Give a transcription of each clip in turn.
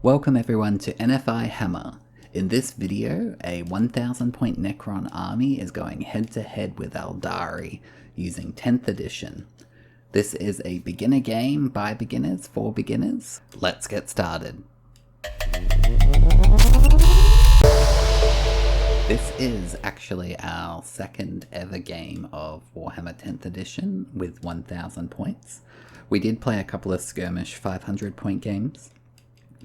Welcome everyone to NFI Hammer. In this video, a 1000 point Necron army is going head to head with Aeldari using 10th edition. This is a beginner game by beginners for beginners. Let's get started. This is actually our second ever game of Warhammer 10th edition with 1000 points. We did play a couple of skirmish 500 point games.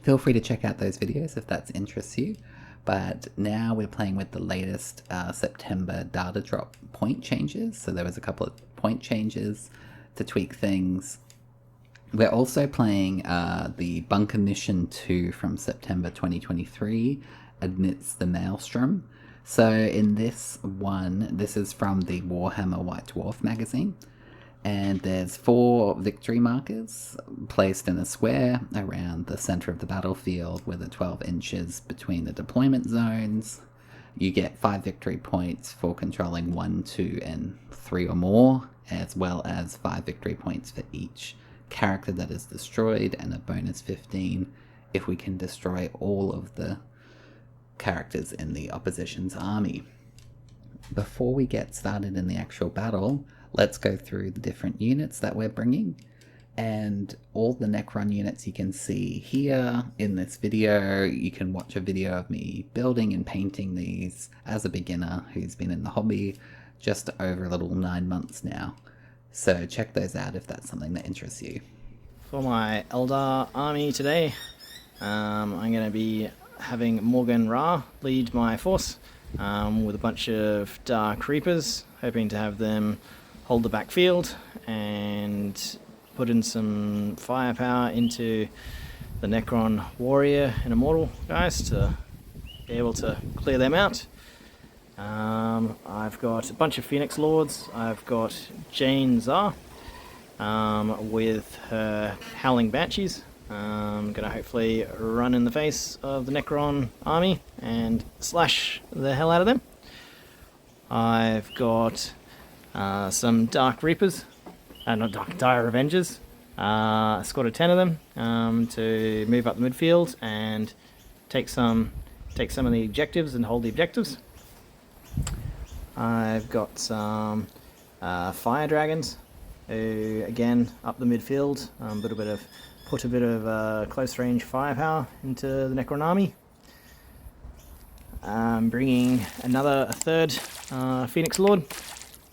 Feel free to check out those videos if that interests you, but now we're playing with the latest September data drop point changes, so there was a couple of point changes to tweak things. We're also playing the Bunker Mission 2 from September 2023, Amidst the Maelstrom. So in this one, this is from the Warhammer White Dwarf magazine. And there's 4 victory markers placed in a square around the center of the battlefield with the 12 inches between the deployment zones. You get 5 victory points for controlling 1, 2, and 3 or more, as well as 5 victory points for each character that is destroyed, and a bonus 15 if we can destroy all of the characters in the opposition's army. Before we get started in the actual battle, let's go through the different units that we're bringing, and all the Necron units you can see here in this video. You can watch a video of me building and painting these as a beginner who's been in the hobby just over a little 9 months now. So check those out if that's something that interests you. For my Eldar army today, I'm going to be having Morgan Ra lead my force with a bunch of Dark Reapers, hoping to have them hold the backfield and put in some firepower into the Necron warrior and immortal guys to be able to clear them out. I've got a bunch of Phoenix Lords. I've got Jane Zar with her Howling Banshees. I'm going to hopefully run in the face of the Necron army and slash the hell out of them. I've got some Dark Reapers, not Dire Avengers, a squad of 10 of them to move up the midfield and take some of the objectives and hold the objectives. I've got some Fire Dragons who, again, up the midfield, put a bit of close range firepower into the Necron army. I'm bringing a third Phoenix Lord.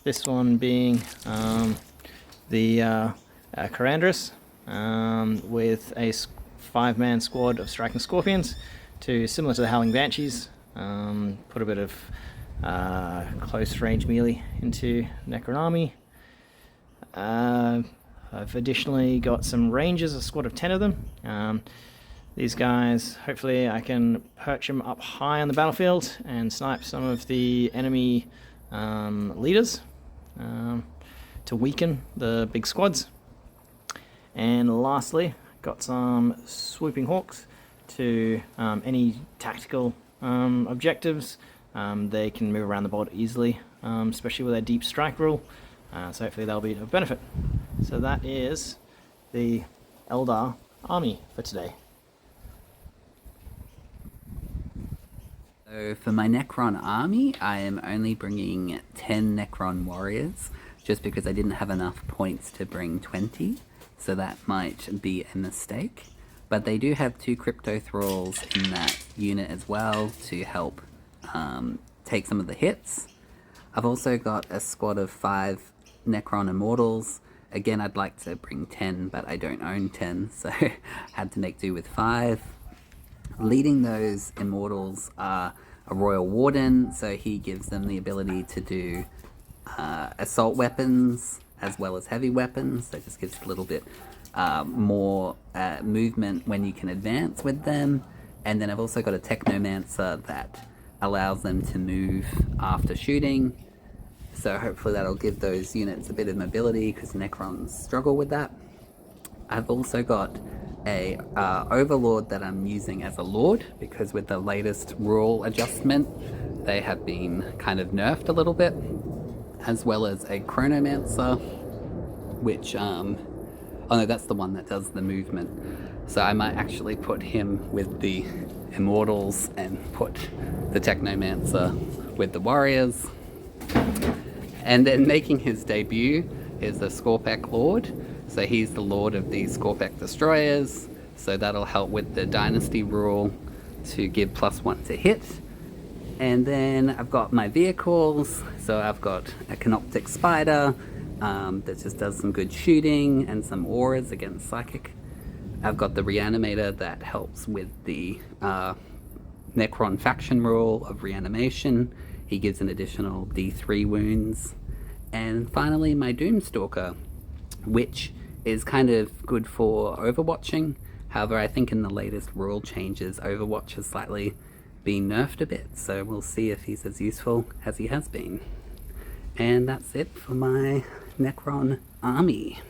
This one being the Carandrus with a 5-man squad of Striking Scorpions, similar to the Howling Banshees. Put a bit of close range melee into Necron army. I've additionally got some Rangers, a squad of 10 of them. These guys, hopefully I can perch them up high on the battlefield and snipe some of the enemy leaders to weaken the big squads. And lastly, got some Swooping Hawks to any tactical objectives. They can move around the board easily, especially with their deep strike rule. So hopefully that'll be of benefit. So that is the Eldar army for today. So for my Necron army, I am only bringing 10 Necron warriors, just because I didn't have enough points to bring 20, so that might be a mistake. But they do have 2 Crypto Thralls in that unit as well to help take some of the hits. I've also got a squad of 5 Necron Immortals. Again, I'd like to bring 10, but I don't own 10, so had to make do with 5. Leading those Immortals are a Royal Warden, so he gives them the ability to do assault weapons as well as heavy weapons, so just gives a little bit more movement when you can advance with them. And then I've also got a Technomancer that allows them to move after shooting, so hopefully that'll give those units a bit of mobility, because Necrons struggle with that. I've also got a Overlord that I'm using as a Lord, because with the latest rule adjustment they have been kind of nerfed a little bit, as well as a Chronomancer, which oh no, that's the one that does the movement. So I might actually put him with the Immortals and put the Technomancer with the Warriors. And then making his debut is the Skorpek Lord. So he's the Lord of the Skorpek Destroyers. So that'll help with the Dynasty rule to give +1 to hit. And then I've got my vehicles. So I've got a Canoptic Spider that just does some good shooting and some auras against Psychic. I've got the Reanimator that helps with the Necron faction rule of reanimation. He gives an additional D3 wounds. And finally my Doomstalker, which is kind of good for overwatching. However, I think in the latest rule changes, Overwatch has slightly been nerfed a bit, so we'll see if he's as useful as he has been. And that's it for my Necron army.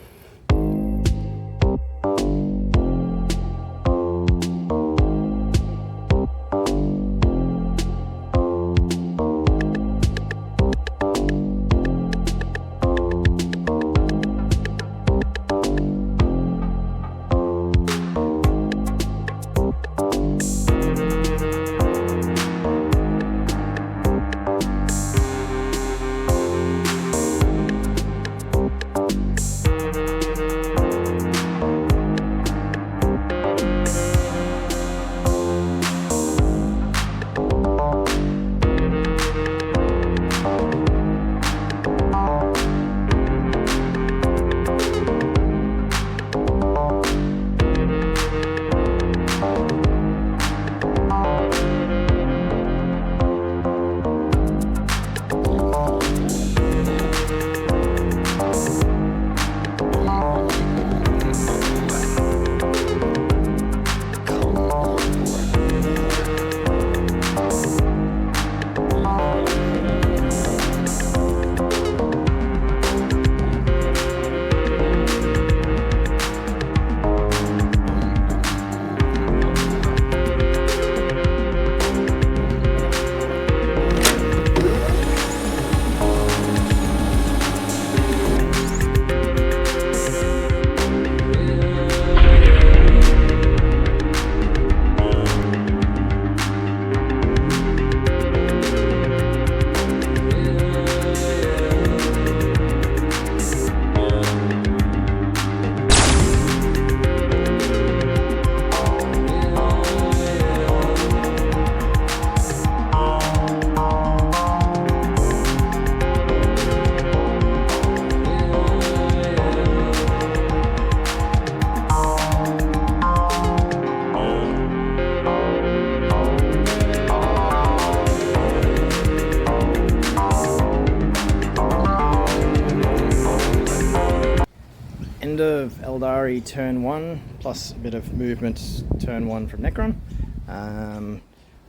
End of Aeldari Turn 1, plus a bit of movement Turn 1 from Necron.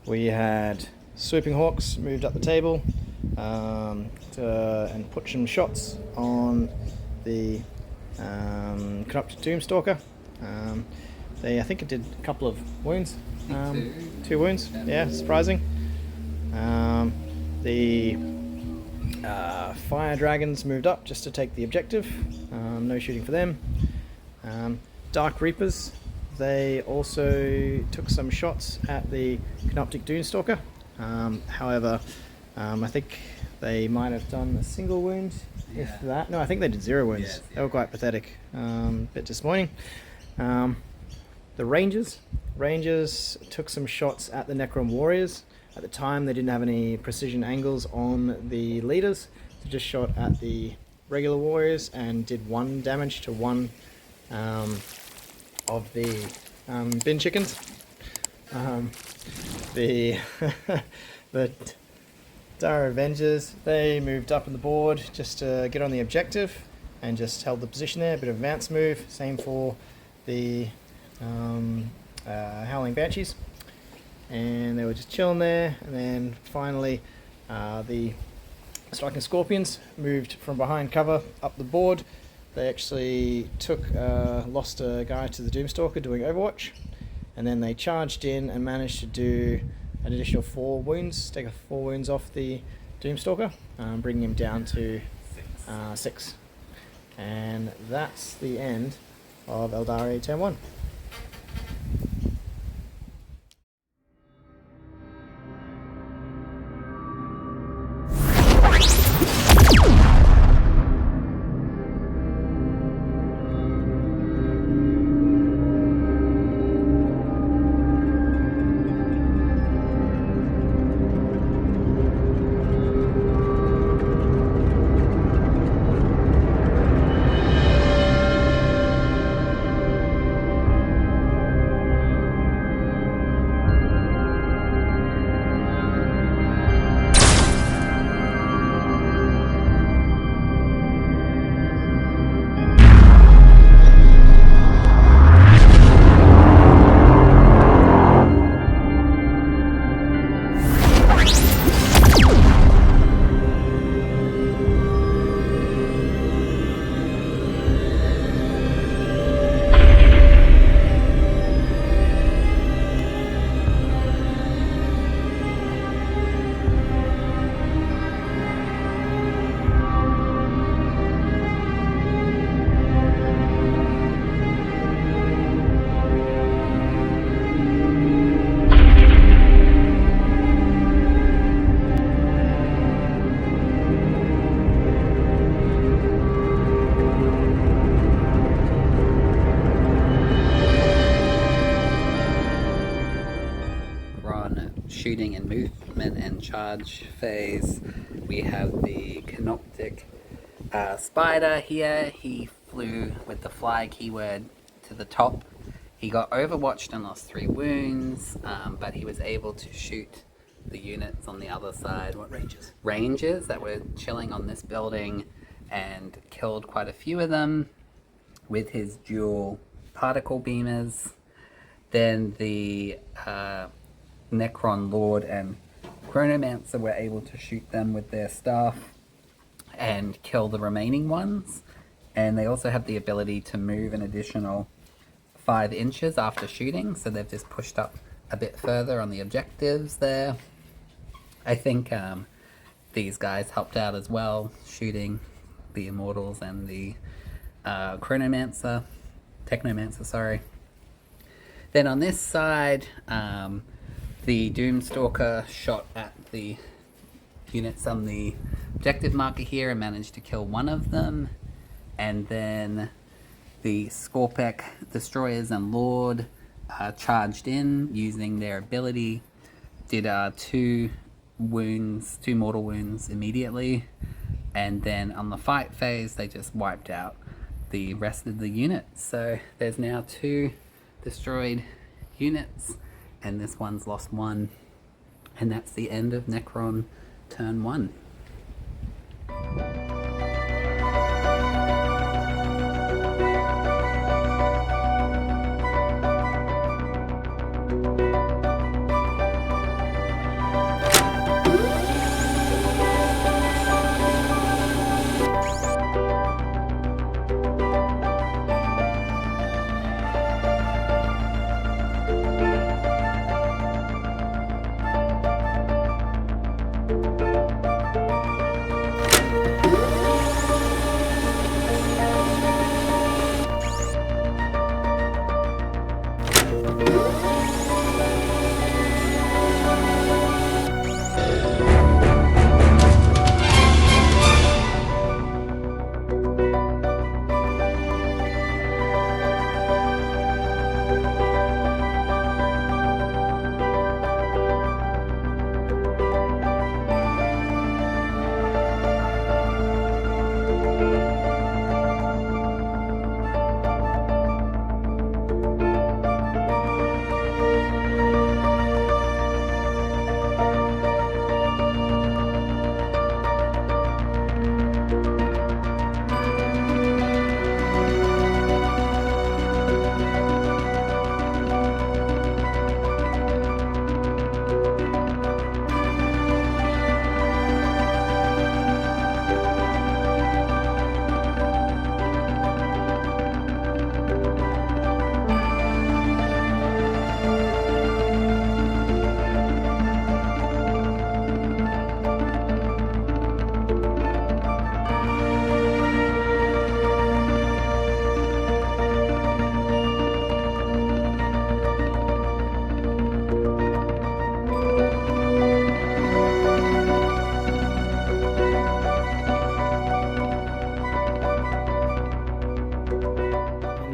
We had Swooping Hawks moved up the table and put some shots on the Corrupted Doomstalker. I think it did a couple of wounds. Two wounds, yeah, surprising. The Fire Dragons moved up just to take the objective. No shooting for them. Dark Reapers, they also took some shots at the Canoptic Doomstalker. However, I think they might have done a single wound, if that. No, I think they did 0 wounds. Yes, They were quite pathetic. Bit disappointing. The Rangers took some shots at the Necron Warriors. At the time, they didn't have any precision angles on the leaders. They just shot at the regular warriors and did 1 damage to one of the bin chickens. The Dire Avengers, they moved up on the board just to get on the objective and just held the position there. A bit of advance move. Same for the Howling Banshees. And they were just chilling there. And then finally the Striking Scorpions moved from behind cover up the board. They actually lost a guy to the Doomstalker doing Overwatch, and then they charged in and managed to do an additional 4 wounds, take 4 wounds off the Doomstalker, bringing him down to 6. And that's the end of Aeldari Turn 1. shooting and movement and charge phase, we have the Canoptic Spider here. He flew with the fly keyword to the top. He got overwatched and lost 3 wounds, but he was able to shoot the units on the other side. What ranges? Rangers that were chilling on this building, and killed quite a few of them with his dual particle beamers. Then the Necron Lord and Chronomancer were able to shoot them with their staff and kill the remaining ones. And they also have the ability to move an additional 5 inches after shooting, so they've just pushed up a bit further on the objectives there. I think these guys helped out as well, shooting the Immortals and the Technomancer, sorry. Then on this side, the Doomstalker shot at the units on the objective marker here and managed to kill one of them. And then the Scorpec Destroyers and Lord charged in using their ability, did 2 mortal wounds immediately, and then on the fight phase they just wiped out the rest of the units. So there's now 2 destroyed units, and this one's lost 1, and that's the end of Necron turn 1.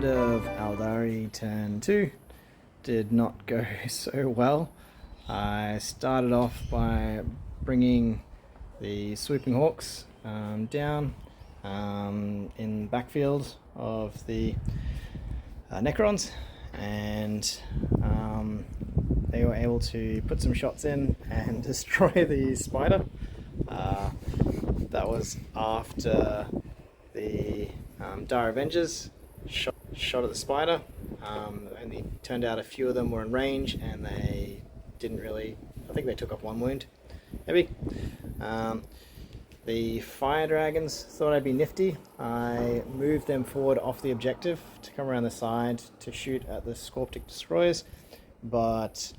Aeldari Turn 2 did not go so well. I started off by bringing the Swooping Hawks down in the backfield of the Necrons, and they were able to put some shots in and destroy the spider. That was after the Dire Avengers shot at the spider. Only turned out a few of them were in range, and they didn't really, I think they took off 1 wound, maybe. The fire dragons thought I'd be nifty. I moved them forward off the objective to come around the side to shoot at the Scorptic Destroyers, but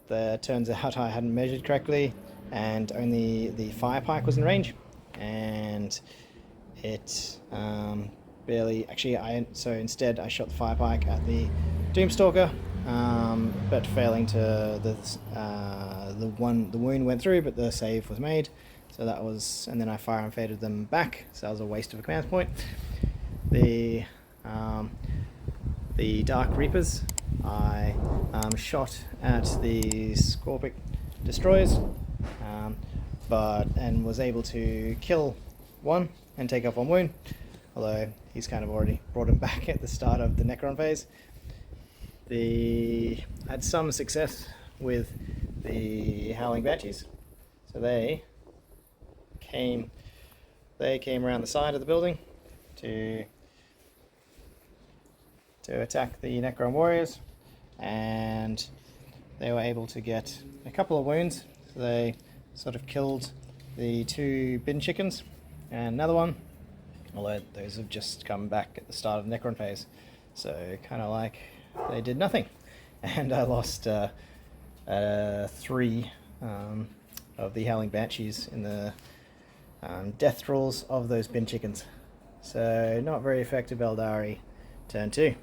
it turns out I hadn't measured correctly, and only the fire pike was in range, and it barely, actually, so instead I shot the fire pike at the Doomstalker, but failing to, the wound went through, but the save was made. So that was, and then I fire and faded them back, so that was a waste of a command point. The Dark Reapers, I shot at the Scorpic destroys, and was able to kill one and take off one wound, although he's kind of already brought him back at the start of the Necron phase. Had some success with the Howling Banshees, so they came around the side of the building to attack the Necron warriors, and they were able to get a couple of wounds. So they sort of killed the 2 bin chickens and another one, although those have just come back at the start of the Necron phase, so kind of like they did nothing. And I lost 3 of the Howling Banshees in the death thralls of those bin chickens. So not very effective Aeldari turn 2.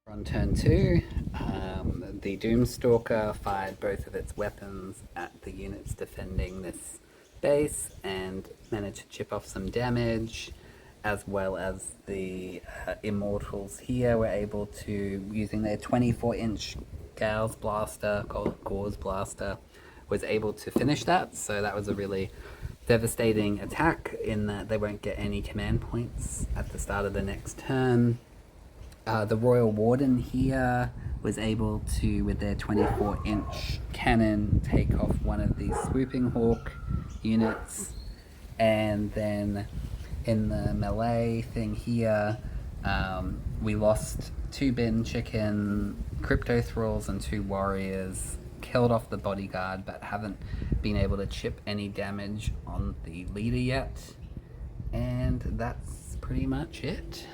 On turn 2, the Doomstalker fired both of its weapons at the units defending this base and managed to chip off some damage, as well as the Immortals here were able to, using their 24-inch Gauss blaster, Gauss blaster, was able to finish that. So that was a really devastating attack in that they won't get any command points at the start of the next turn. The Royal Warden here was able to, with their 24-inch cannon, take off one of the Swooping Hawk units. And then in the melee thing here, we lost 2 bin chicken, crypto thralls, and 2 warriors. Killed off the bodyguard, but haven't been able to chip any damage on the leader yet. And that's pretty much it.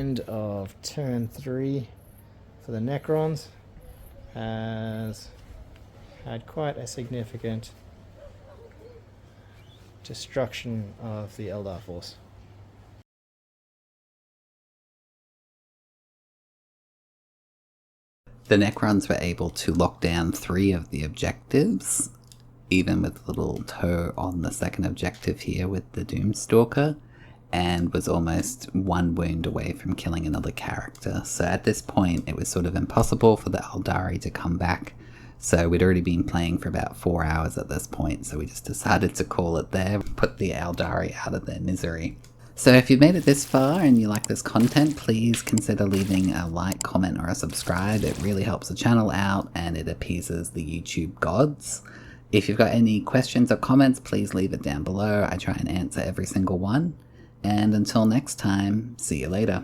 end of turn 3 for the Necrons has had quite a significant destruction of the Eldar force. The Necrons were able to lock down 3 of the objectives, even with a little toe on the second objective here with the Doomstalker, and was almost 1 wound away from killing another character. So at this point it was sort of impossible for the Aeldari to come back. So we'd already been playing for about 4 hours at this point, so we just decided to call it there, put the Aeldari out of their misery. So if you've made it this far and you like this content, please consider leaving a like, comment or a subscribe. It really helps the channel out and it appeases the YouTube gods. If you've got any questions or comments, please leave it down below. I try and answer every single one. And until next time, see you later.